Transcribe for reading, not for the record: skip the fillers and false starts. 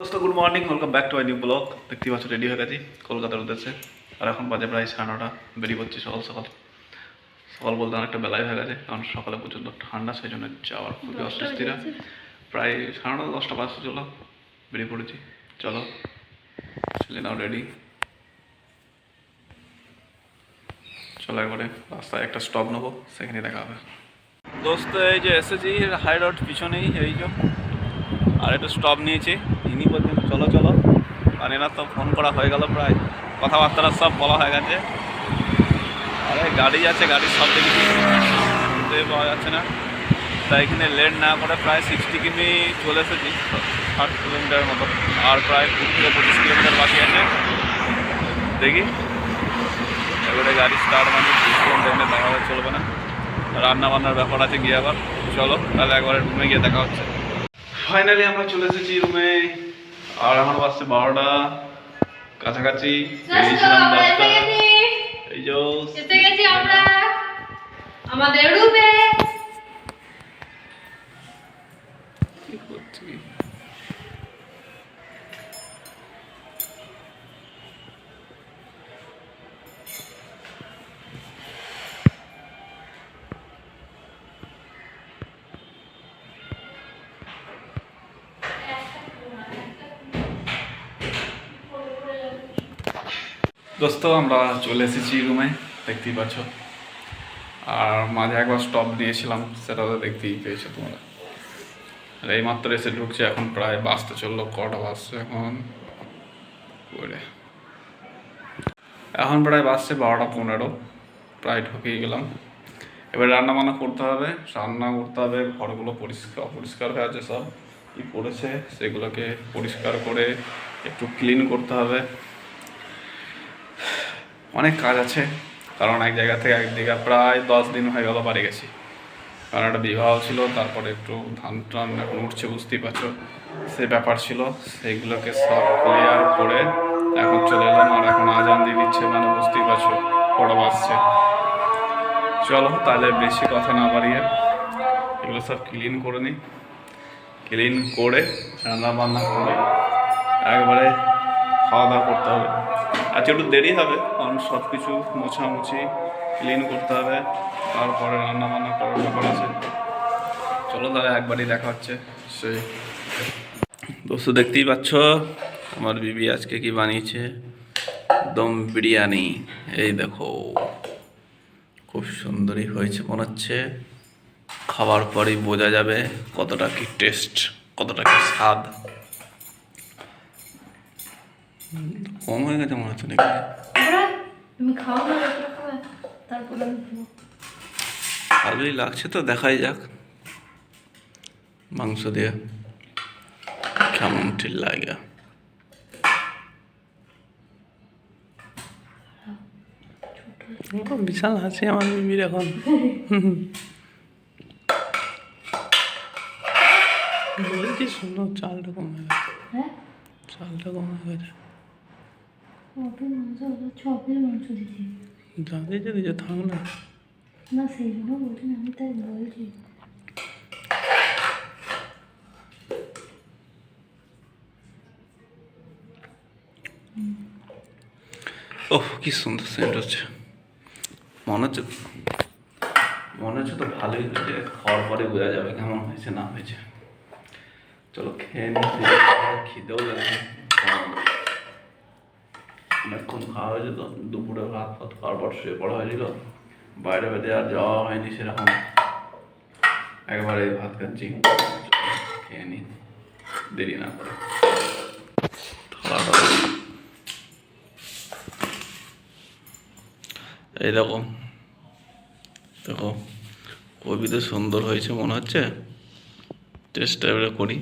দোস্ত good morning, welcome back to my new blog. দেখতেই পাচ্ছ রেডি হয়ে গেছি কলকাতার উদ্দেশ্যে। আর এখন বাজে প্রায় 9:30, বেরিয়ে পড়ছি সকাল সকাল। সকাল বলতে অনেকটা বেলায় হয়ে গেছে, কারণ সকালে প্রচণ্ড ঠান্ডা, সেই জন্য যাওয়ার খুবই অস্বস্তিরা। প্রায় 9:30 10টা বাজতে চলো, বেরিয়ে পড়েছি। চলো চলে নাও রেডি। চলো একবারে রাস্তায় একটা স্টপ নেবো, সেখানে দেখা হবে। দোস্ত এই যে এসেছি হাই রোড পিছনেই, এই যে আর একটু স্টপ নিয়েছি। ইনি বলছেন চলো চলো, আর এনার তো ফোন করা হয়ে গেল, প্রায় কথাবার্তা সব বলা হয়ে গেছে। আরে গাড়ি যাচ্ছে, গাড়ির শব্দে কিছু শুনতে পাওয়া যাচ্ছে না। তাই এখানে লেট না করে প্রায় 60 কিমি চলে এসেছি, 60 কিলোমিটার মতো। আর প্রায় 20 থেকে 25 কিলোমিটার বাকি আছে। দেখি এবারে গাড়ি স্টার্ট মানে টাইমে দেখা হয়ে চলবে না, রান্না বান্নার ব্যাপার আছে গিয়ে আবার। চলো তাহলে একবারে রুমে গিয়ে দেখা হচ্ছে। ফাইনালি আমরা চলে এসেছি রুমে, আর আমার বাসছে 12টা কাছাকাছি, বেরিয়েছিলাম 10টা। এই যে এসে গেছি আমরা আমাদের রুমে। কি করছি? দোস্ত আমরা চলে এসেছি রুমে, দেখতেই পাচ্ছ। আর মাঝে একবার স্টপ নিয়েছিলাম, সেটা তো দেখতেই পেয়েছো তোমরা। আর এইমাত্র এসে ঢুকছে, এখন প্রায় বাসতে চললো। কটা বাসছে এখন? এখন প্রায় বাসছে 12টা 15, প্রায় ঢুকেই গেলাম। এবার রান্না বান্না করতে হবে, ঘরগুলো অপরিষ্কার হয়ে আছে, সব কি পড়েছে সেগুলোকে পরিষ্কার করে একটু ক্লিন করতে হবে। অনেক কাজ আছে, কারণ এক জায়গা থেকে এক জায়গা প্রায় 10 দিন হয়ে গেল বাড়ি গেছি। কারণ একটা বিবাহ ছিল, তারপরে একটু ধান টান এখন উঠছে, বুঝতেই পারছো, সে ব্যাপার ছিল। সেইগুলোকে সব ক্লিয়ার করে এখন চলে এলাম। আর এখন আজান দিয়ে দিচ্ছে, মানে বুঝতেই পারছো কটা বাজছে। চলো তাহলে বেশি কথা না বাড়িয়ে এগুলো সব ক্লিন করে নিই। ক্লিন করে রান্না বান্না করে একবারে খাওয়া দাওয়া করতে হবে। আজকে একটু দেরি হবে, কারণ সব কিছু মোছামুছি ক্লিন করতে হবে, তারপরে রান্না বান্না করার ব্যাপার আছে। চলো তাহলে একবারই দেখা হচ্ছে। সেই দোস্ত দেখতেই পাচ্ছ আমার বিবি আজকে কি বানিয়েছে, দম বিরিয়ানি। এই দেখো খুব সুন্দরই হয়েছে মনে হচ্ছে। খাওয়ার পরেই বোঝা যাবে কতটা কি টেস্ট, কতটা কি স্বাদ। কম হয়ে গেছে মনে হচ্ছে নাকি? তুমি খাও না, তারপরে ভালোই লাগছে তো, দেখাই যাক মাংস দিয়ে কেমন ঠিক লাগে। বিশাল হাসি আমার বিবির এখন। বলছি শোনো, চালটা কম হয়ে গেছে। হ্যাঁ চালটা কম হয়ে গেছে। অপের মাংস ছপের মাংস দিচ্ছি যা দিয়েছে দিয়েছে, থাক না। না, সেই জন্য বলছি না, আমি তাই বলছি। ওহ কি সুন্দর সেন্ট হচ্ছে, মনে হচ্ছে তো ভালোই হয়েছে। খাওয়ার পরে বোঝা যাবে কেমন হয়েছে না হয়েছে। চলো খেয়ে নিচ্ছি, খিদেও লাগছে। অনেকক্ষণ খাওয়া হয়েছে তো, দুপুরে ভাত ফাত খাওয়ার পর শুয়ে পড়া হয়েছিল, বাইরে বেঁধে আর যাওয়া হয়নি সেরকম। একবারে ভাত খাচ্ছি, খেয়ে নি দেরি না করে। এই দেখো দেখো, খুবই তো সুন্দর হয়েছে মনে হচ্ছে। টেস্টটা এবারে করি।